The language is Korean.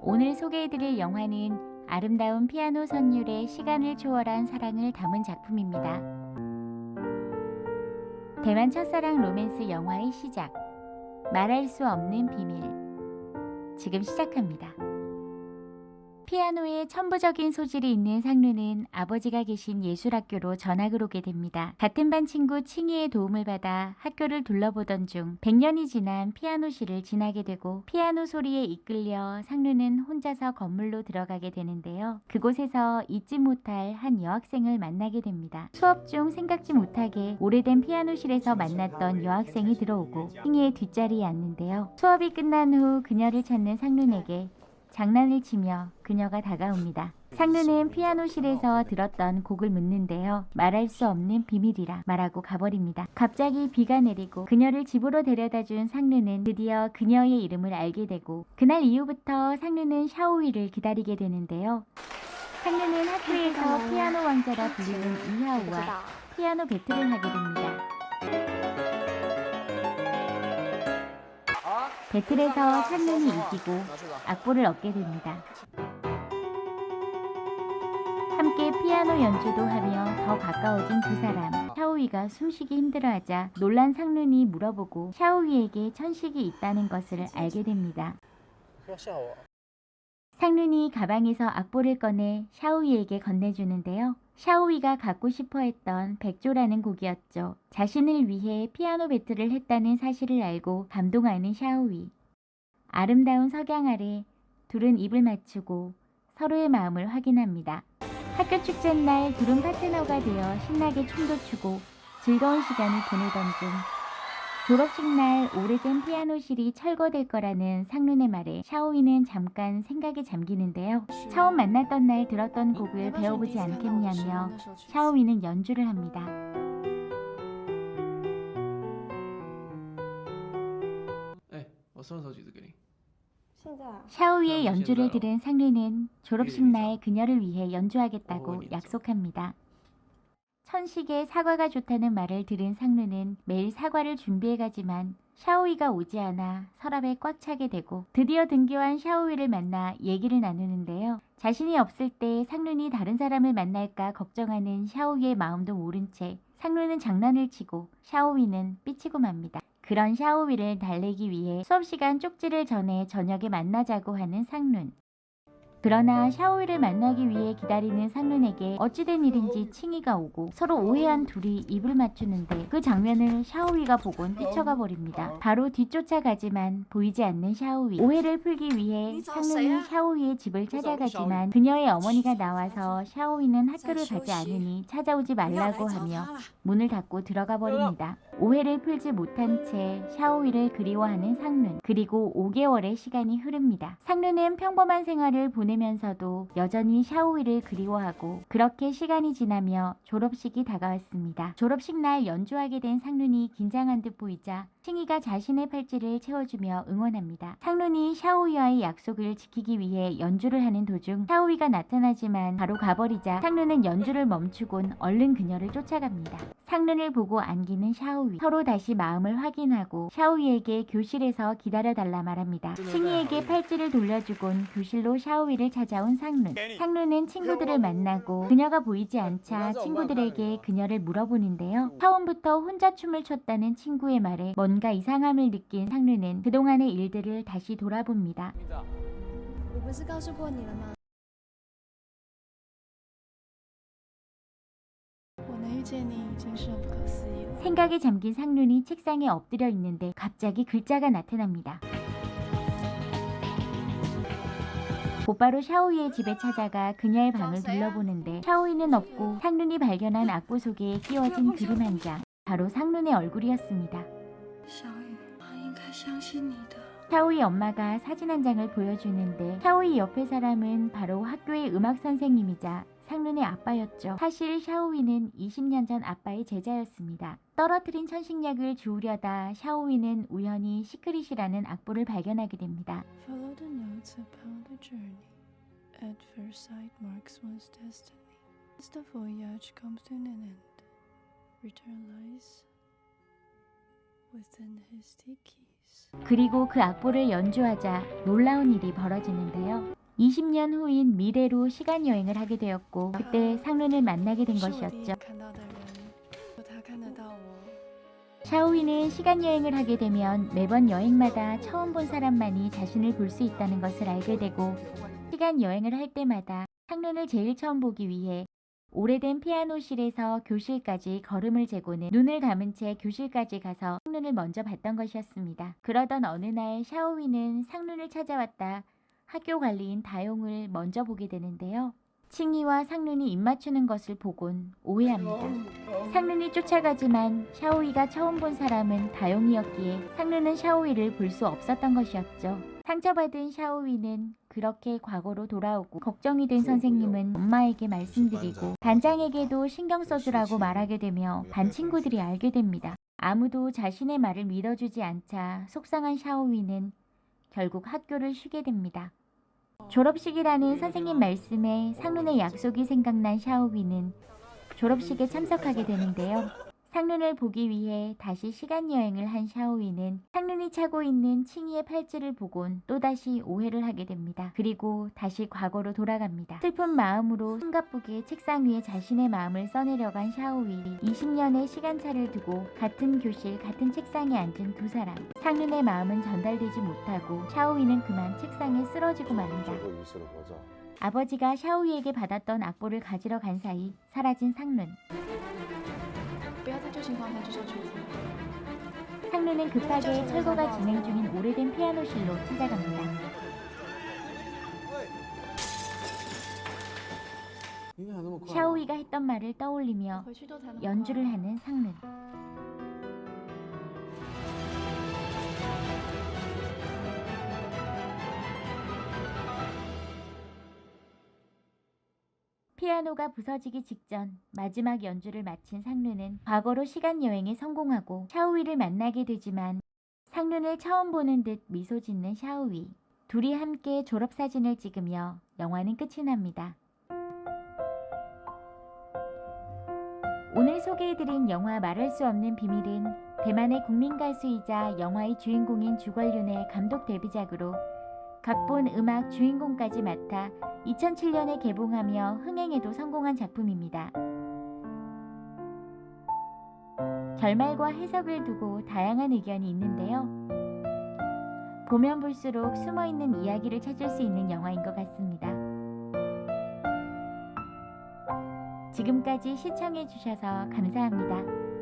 오늘 소개해드릴 영화는 아름다운 피아노 선율의 시간을 초월한 사랑을 담은 작품입니다. 대만 첫사랑 로맨스 영화의 시작, 말할 수 없는 비밀. 지금 시작합니다. 피아노에 천부적인 소질이 있는 상루는 아버지가 계신 예술학교로 전학을 오게 됩니다. 같은 반 친구 칭이의 도움을 받아 학교를 둘러보던 중 100년이 지난 피아노실을 지나게 되고 피아노 소리에 이끌려 상루는 혼자서 건물로 들어가게 되는데요. 그곳에서 잊지 못할 한 여학생을 만나게 됩니다. 수업 중 생각지 못하게 오래된 피아노실에서 만났던 여학생이 들어오고 칭이의 뒷자리에 앉는데요. 수업이 끝난 후 그녀를 찾는 상룬에게 장난을 치며 그녀가 다가옵니다. 상루는 피아노실에서 들었던 곡을 묻는데요. 말할 수 없는 비밀이라 말하고 가버립니다. 갑자기 비가 내리고 그녀를 집으로 데려다준 상루는 드디어 그녀의 이름을 알게 되고 그날 이후부터 상루는 샤오위를 기다리게 되는데요. 상루는 학교에서 피아노 왕자라 불리는 이하오와 피아노 배틀을 하게 됩니다. 배틀에서 상룬이 이기고 악보를 얻게 됩니다. 함께 피아노 연주도 하며 더 가까워진 두 사람. 샤오위가 숨쉬기 힘들어하자 놀란 상룬이 물어보고 샤오위에게 천식이 있다는 것을 알게 됩니다. 상룬이 가방에서 악보를 꺼내 샤오위에게 건네주는데요. 샤오위가 갖고 싶어 했던 백조라는 곡이었죠. 자신을 위해 피아노 배틀을 했다는 사실을 알고 감동하는 샤오위. 아름다운 석양 아래 둘은 입을 맞추고 서로의 마음을 확인합니다. 학교 축제날 둘은 파트너가 되어 신나게 춤도 추고 즐거운 시간을 보내던 중 졸업식 날 오래된 피아노실이 철거될 거라는 상룬의 말에 샤오위는 잠깐 생각에 잠기는데요. 처음 만났던 날 들었던 곡을 배워보지 않겠냐며 샤오위는 연주를 합니다. 샤오위의 연주를 들은 상룬은 졸업식 날 그녀를 위해 연주하겠다고 약속합니다. 천식에 사과가 좋다는 말을 들은 상루는 매일 사과를 준비해가지만 샤오위가 오지 않아 서랍에 꽉 차게 되고 드디어 등교한 샤오위를 만나 얘기를 나누는데요. 자신이 없을 때 상룬이 다른 사람을 만날까 걱정하는 샤오위의 마음도 모른 채 상룬은 장난을 치고 샤오위는 삐치고 맙니다. 그런 샤오위를 달래기 위해 수업시간 쪽지를 전해 저녁에 만나자고 하는 상룬. 그러나 샤오위를 만나기 위해 기다리는 상룬에게 어찌된 일인지 칭이가 오고 서로 오해한 둘이 입을 맞추는데 그 장면을 샤오위가 보곤 뛰쳐가 버립니다. 바로 뒤쫓아가지만 보이지 않는 샤오위. 오해를 풀기 위해 상룬이 샤오위의 집을 찾아가지만 그녀의 어머니가 나와서 샤오위는 학교를 가지 않으니 찾아오지 말라고 하며 문을 닫고 들어가 버립니다. 오해를 풀지 못한 채 샤오위를 그리워하는 상룬. 그리고 5개월의 시간이 흐릅니다. 상룬은 평범한 생활을 보내면서도 여전히 샤오위를 그리워하고 그렇게 시간이 지나며 졸업식이 다가왔습니다. 졸업식 날 연주하게 된 상룬이 긴장한 듯 보이자 칭이가 자신의 팔찌를 채워주며 응원합니다. 상룬이 샤오위와의 약속을 지키기 위해 연주를 하는 도중 샤오위가 나타나지만 바로 가버리자 상룬은 연주를 멈추곤 얼른 그녀를 쫓아갑니다. 상룬을 보고 안기는 샤오위. 서로 다시 마음을 확인하고 샤오위에게 교실에서 기다려달라 말합니다. 칭이에게 팔찌를 돌려주곤 교실로 샤오위를 찾아온 상룬. 상룬은 친구들을 만나고 그녀가 보이지 않자 친구들에게 그녀를 물어보는데요. 처음부터 혼자 춤을 췄다는 친구의 말에 뭔가 이상함을 느낀 상룬은 그동안의 일들을 다시 돌아봅니다. 생각에 잠긴 상룬이 책상에 엎드려 있는데 갑자기 글자가 나타납니다. 곧바로 샤오위의 집에 찾아가 그녀의 방을 둘러보는데 샤오위는 없고 상룬이 발견한 악보 속에 끼워진 그림 한 장. 바로 상룬의 얼굴이었습니다. 샤오위 엄마가 사진 한 장을 보여주는데 샤오위 옆에 사람은 바로 학교의 음악 선생님이자 상룬의 아빠였죠. 사실 샤오위는 20년 전 아빠의 제자였습니다. 떨어뜨린 천식약을 주우려다 샤오위는 우연히 시크릿이라는 악보를 발견하게 됩니다. Follow the notes upon the journey. At first sight marks one's destiny. As the voyage comes to an end, return lies within his keys. 그리고 그 악보를 연주하자 놀라운 일이 벌어지는데요. 20년 후인 미래로 시간 여행을 하게 되었고 그때 상륜을 만나게 된 것이었죠. 샤오위는 시간 여행을 하게 되면 매번 여행마다 처음 본 사람만이 자신을 볼 수 있다는 것을 알게 되고 시간 여행을 할 때마다 상륜을 제일 처음 보기 위해 오래된 피아노실에서 교실까지 걸음을 재고는 눈을 감은 채 교실까지 가서 상륜을 먼저 봤던 것이었습니다. 그러던 어느 날 샤오위는 상륜을 찾아왔다 학교 관리인 다용을 먼저 보게 되는데요. 칭이와 상륜이 입맞추는 것을 보곤 오해합니다. 상륜이 쫓아가지만 샤오위가 처음 본 사람은 다용이었기에 상륜은 샤오위를 볼 수 없었던 것이었죠. 상처받은 샤오위는 그렇게 과거로 돌아오고 걱정이 된 선생님은 엄마에게 말씀드리고 반장에게도 신경 써주라고 말하게 되며 반 친구들이 알게 됩니다. 아무도 자신의 말을 믿어주지 않자 속상한 샤오위는 결국 학교를 쉬게 됩니다. 졸업식이라는 선생님 말씀에 상륜의 약속이 생각난 샤오위는 졸업식에 참석하게 되는데요. 상륜을 보기 위해 다시 시간여행을 한 샤오위는 상륜이 차고 있는 칭이의 팔찌를 보곤 또다시 오해를 하게 됩니다. 그리고 다시 과거로 돌아갑니다. 슬픈 마음으로 숨가쁘게 책상 위에 자신의 마음을 써내려간 샤오위. 20년의 시간차를 두고 같은 교실 같은 책상에 앉은 두 사람. 상륜의 마음은 전달되지 못하고 샤오위는 그만 책상에 쓰러지고 마는다. 아버지가 샤오위에게 받았던 악보를 가지러 간 사이 사라진 상륜. 상륜은 급하게 철거가 진행 중인 오래된 피아노실로 찾아갑니다. 샤오위가 했던 말을 떠올리며 연주를 하는 상륜. 피아노가 부서지기 직전 마지막 연주를 마친 상륜은 과거로 시간여행에 성공하고 샤오위를 만나게 되지만 상륜을 처음 보는 듯 미소 짓는 샤오위. 둘이 함께 졸업사진을 찍으며 영화는 끝이 납니다. 오늘 소개해드린 영화 말할 수 없는 비밀은 대만의 국민 가수이자 영화의 주인공인 주걸륜의 감독 데뷔작으로 각본, 음악, 주인공까지 맡아 2007년에 개봉하며 흥행에도 성공한 작품입니다. 결말과 해석을 두고 다양한 의견이 있는데요. 보면 볼수록 숨어있는 이야기를 찾을 수 있는 영화인 것 같습니다. 지금까지 시청해주셔서 감사합니다.